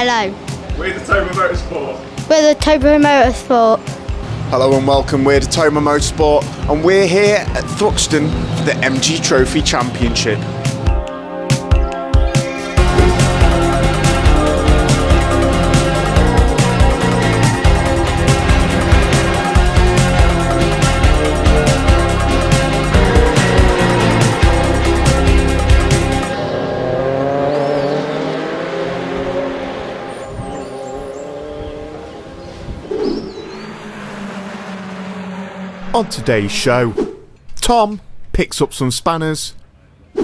Hello. We're Datoma Motorsport. We're the Datoma Motorsport. Hello and welcome, we're Datoma Motorsport and we're here at Thruxton for the MG Trophy Championship. On today's show, Tom picks up some spanners,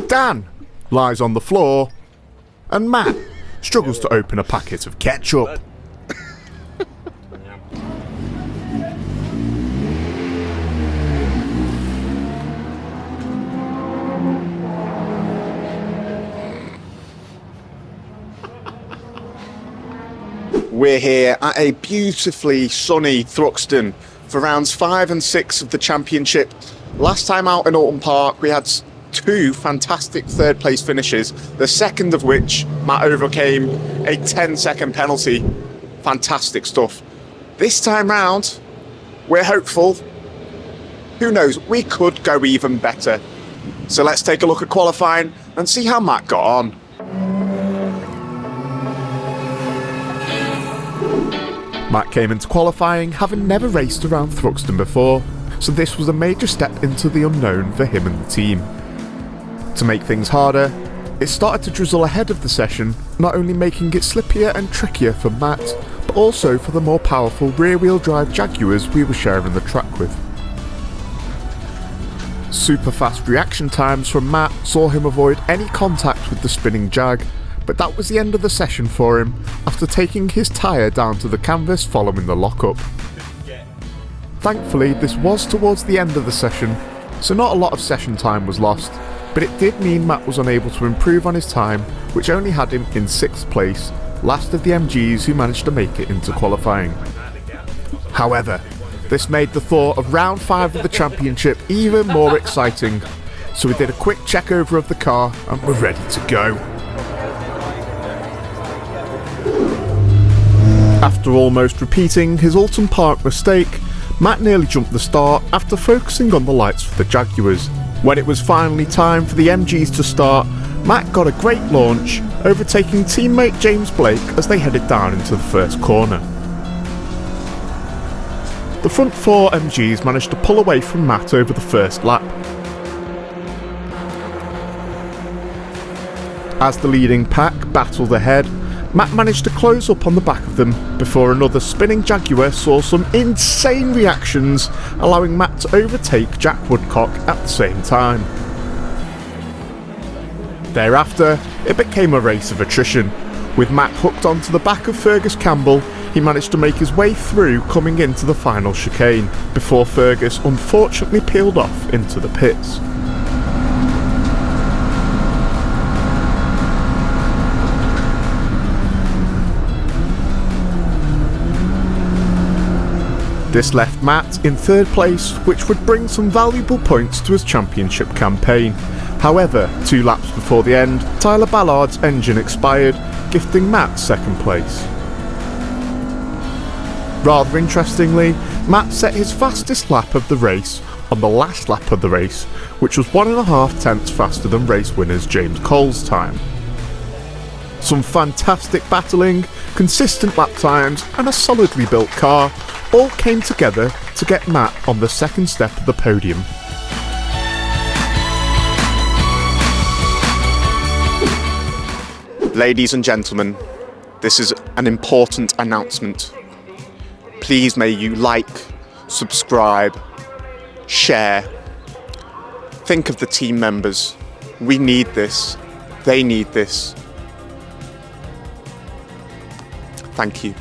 Dan lies on the floor, and Matt struggles to open a packet of ketchup. We're here at a beautifully sunny Thruxton for rounds 5 and 6 of the championship. Last time out in Alton Park we had two fantastic third place finishes, the second of which Matt overcame a 10-second penalty. Fantastic stuff. This time round we're hopeful. Who knows, we could go even better. So let's take a look at qualifying and see how Matt got on. Matt came into qualifying having never raced around Thruxton before, so this was a major step into the unknown for him and the team. To make things harder, it started to drizzle ahead of the session, not only making it slippier and trickier for Matt, but also for the more powerful rear-wheel drive Jaguars we were sharing the track with. Super fast reaction times from Matt saw him avoid any contact with the spinning Jag, but that was the end of the session for him after taking his tyre down to the canvas following the lockup. Thankfully this was towards the end of the session, so not a lot of session time was lost, but it did mean Matt was unable to improve on his time, which only had him in 6th place, last of the MGs who managed to make it into qualifying. However, this made the thought of round 5 of the championship even more exciting, so we did a quick check over of the car and we're ready to go. After almost repeating his Alton Park mistake, Matt nearly jumped the start after focusing on the lights for the Jaguars. When it was finally time for the MGs to start, Matt got a great launch, overtaking teammate James Blake as they headed down into the first corner. The front 4 MGs managed to pull away from Matt over the first lap. As the leading pack battled ahead, Matt managed to close up on the back of them before another spinning Jaguar saw some insane reactions, allowing Matt to overtake Jack Woodcock at the same time. Thereafter, it became a race of attrition. With Matt hooked onto the back of Fergus Campbell, he managed to make his way through coming into the final chicane, before Fergus unfortunately peeled off into the pits. This left Matt in 3rd place, which would bring some valuable points to his championship campaign. However, 2 laps before the end, Tyler Ballard's engine expired, gifting Matt 2nd place. Rather interestingly, Matt set his fastest lap of the race on the last lap of the race, which was 1.5 tenths faster than race winners James Cole's time. Some fantastic battling, consistent lap times and a solidly built car all came together to get Matt on the 2nd step of the podium. Ladies and gentlemen, this is an important announcement. Please may you like, subscribe, share. Think of the team members. We need this. They need this. Thank you.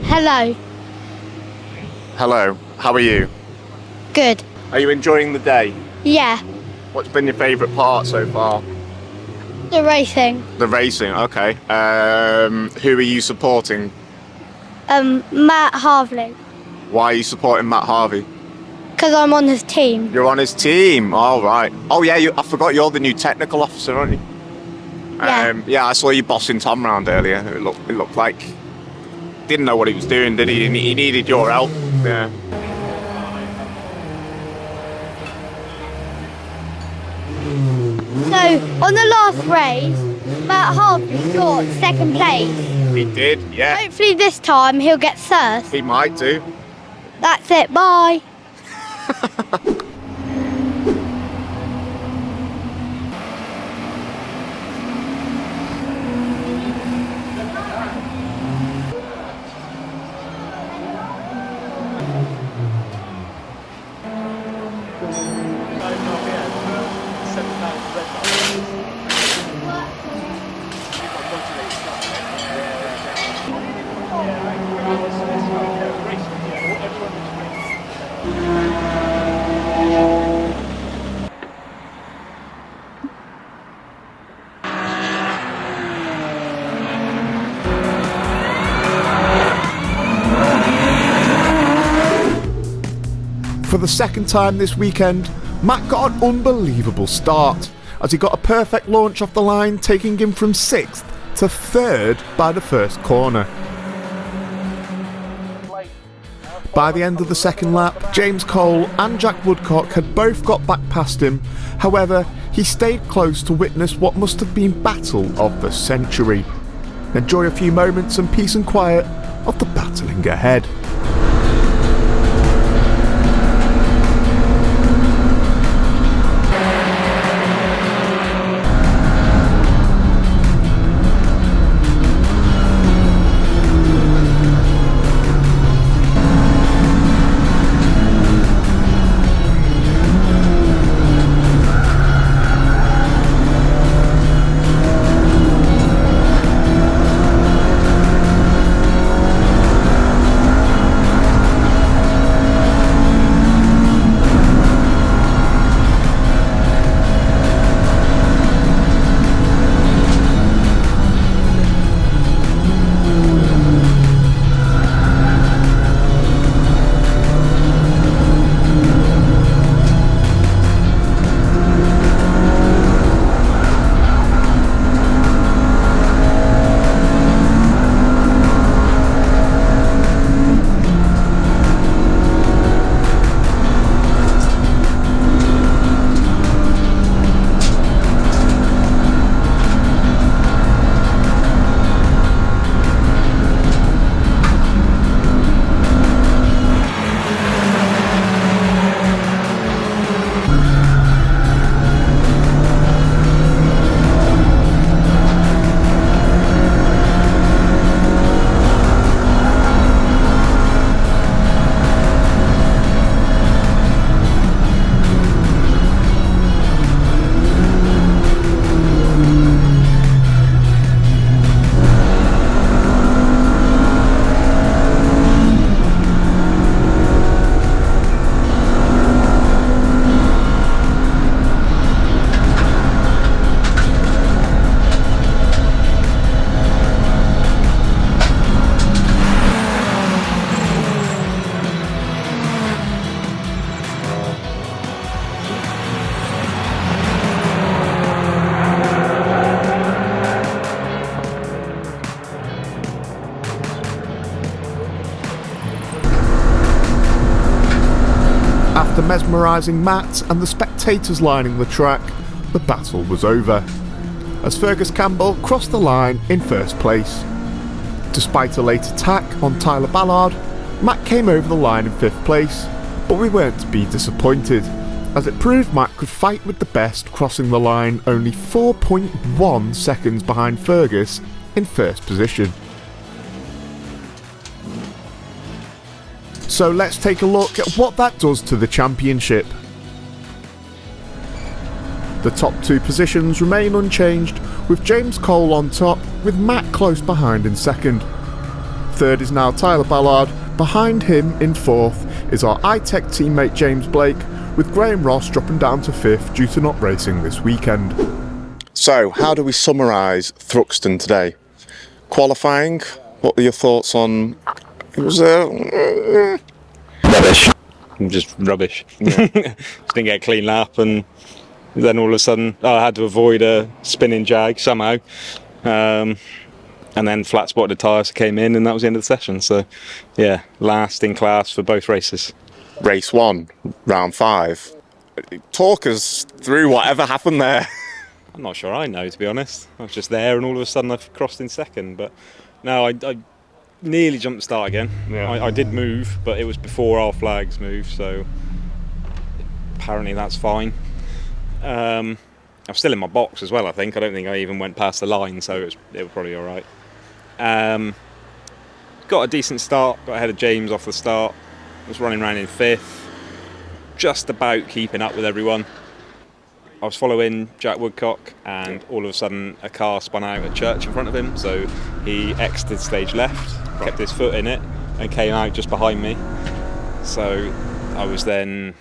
Hello. Hello, how are you? Good. Are you enjoying the day? Yeah. What's been your favourite part so far? The racing. The racing, okay. Who are you supporting? Matt Harvey. Why are you supporting Matt Harvey? Because I'm on his team. You're on his team. All right. Oh yeah, I forgot you're the new technical officer, aren't you? Yeah. Yeah, I saw you bossing Tom round earlier. It looked like didn't know what he was doing, did he? He needed your help. Yeah. So, on the last race, Matt Harvey got second place. He did, yeah. Hopefully this time he'll get first. He might do. That's it, bye. For the second time this weekend, Matt got an unbelievable start as he got a perfect launch off the line, taking him from 6th to 3rd by the first corner. By the end of the second lap, James Cole and Jack Woodcock had both got back past him. However, he stayed close to witness what must have been battle of the century. Enjoy a few moments and peace and quiet of the battling ahead. After mesmerising Matt and the spectators lining the track, the battle was over, as Fergus Campbell crossed the line in first place. Despite a late attack on Tyler Ballard, Matt came over the line in 5th place, but we weren't to be disappointed, as it proved Matt could fight with the best, crossing the line only 4.1 seconds behind Fergus in first position. So let's take a look at what that does to the championship. The top 2 positions remain unchanged, with James Cole on top, with Matt close behind in 2nd. 3rd is now Tyler Ballard. Behind him in 4th is our iTech teammate James Blake, with Graham Ross dropping down to 5th due to not racing this weekend. So, how do we summarise Thruxton today? Qualifying, what were your thoughts on... It was Rubbish. just rubbish. Just didn't get a clean lap, and then all of a sudden I had to avoid a spinning jag somehow. And then flat spotted the tyres came in, and that was the end of the session. So, yeah, last in class for both races. Race 1, round 5. Talk us through whatever happened there. I'm not sure I know, to be honest. I was just there, and all of a sudden I've crossed in second. But no, I nearly jumped the start again. Yeah. I did move, but it was before our flags moved, so apparently that's fine. I'm still in my box as well, I think. I don't think I even went past the line, so it was probably all right. Got a decent start, got ahead of James off the start. Was running around in 5th, just about keeping up with everyone. I was following Jack Woodcock, and all of a sudden a car spun out at Church in front of him, so he exited stage left, kept his foot in it, and came out just behind me. So I was then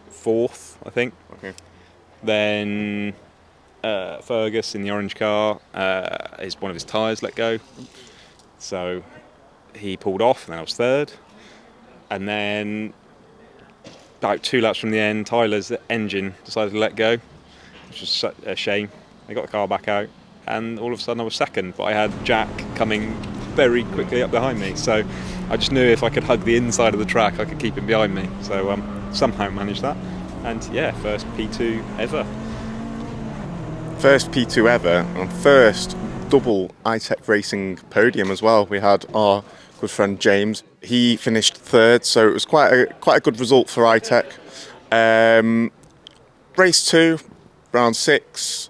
4th, I think. Okay. Then Fergus in the orange car, one of his tyres let go, so he pulled off, and then I was 3rd. And then about 2 laps from the end, Tyler's engine decided to let go, which was such a shame. They got the car back out, and all of a sudden I was 2nd, but I had Jack coming very quickly up behind me, so I just knew if I could hug the inside of the track I could keep him behind me, so somehow managed that. And yeah, first P2 ever. First P2 ever, and first double itechracing podium as well. We had our good friend James. He finished 3rd, so it was quite a good result for itech. Race 2, round 6.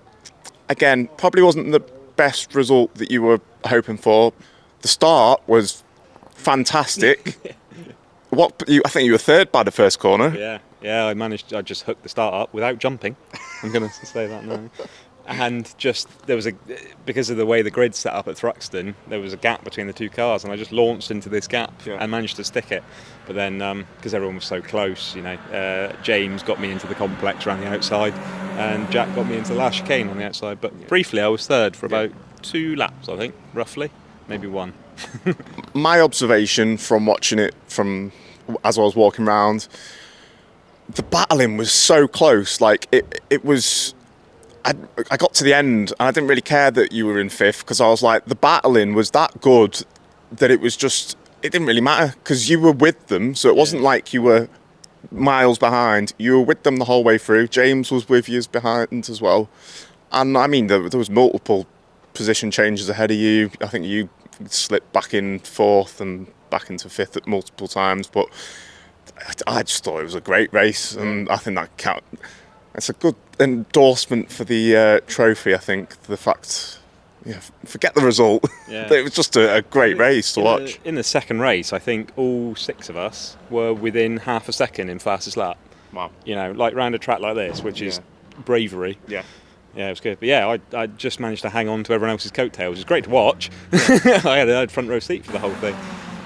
Again, probably wasn't the best result that you were hoping for. The start was fantastic. I think you were 3rd by the first corner. Yeah, I just hooked the start up without jumping. I'm going to say that now. And just, because of the way the grid's set up at Thruxton, there was a gap between the 2 cars, and I just launched into this gap and managed to stick it. But then, because everyone was so close, James got me into the complex around the outside, and Jack got me into the last chicane on the outside. But briefly, I was 3rd for about 2 laps, I think, roughly, maybe 1. My observation from watching it as I was walking around, the battling was so close. Like it was. I got to the end, and I didn't really care that you were in 5th, because I was like, the battling was that good that it didn't really matter, because you were with them, so it wasn't like you were miles behind. You were with them the whole way through. James was with you behind as well, and I mean there was multiple position changes ahead of you. I think you slipped back in 4th and back into 5th at multiple times, but I just thought it was a great race, and I think that it's a good endorsement for the trophy. I think the fact, forget the result. Yeah. It was just a great race to watch. In the second race, I think all 6 of us were within half a second in fastest lap. Wow. Like round a track like this, which is bravery. Yeah, it was good. But yeah, I just managed to hang on to everyone else's coattails. It was great to watch. I had front row seat for the whole thing.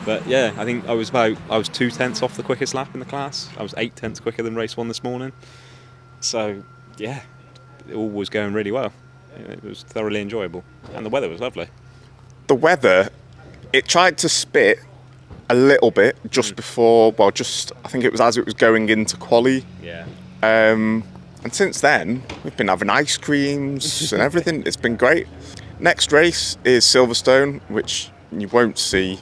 But yeah, I think I was 2 tenths off the quickest lap in the class. I was 8 tenths quicker than race 1 this morning. So yeah, it all was going really well. It was thoroughly enjoyable, and the weather was lovely. The weather, it tried to spit a little bit just before. Well, I think it was as it was going into quali. Yeah. And since then, we've been having ice creams and everything. It's been great. Next race is Silverstone, which you won't see.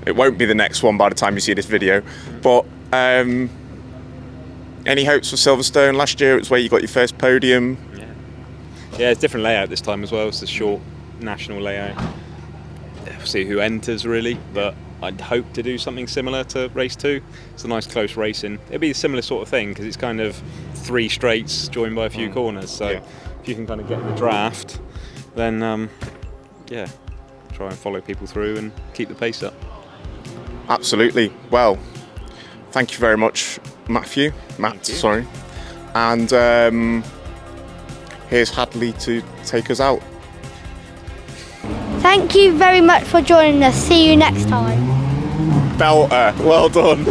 It won't be the next one by the time you see this video, but. Any hopes for Silverstone? Last year it was where you got your first podium. Yeah, it's a different layout this time as well. It's a short national layout. We'll see who enters really, but I'd hope to do something similar to race 2. It's a nice close racing. It'll be a similar sort of thing, because it's kind of 3 straights joined by a few corners. So if you can kind of get in the draft, then try and follow people through and keep the pace up. Absolutely. Well, thank you very much, Matt, sorry. And here's Hadley to take us out. Thank you very much for joining us. See you next time. Belter, well done.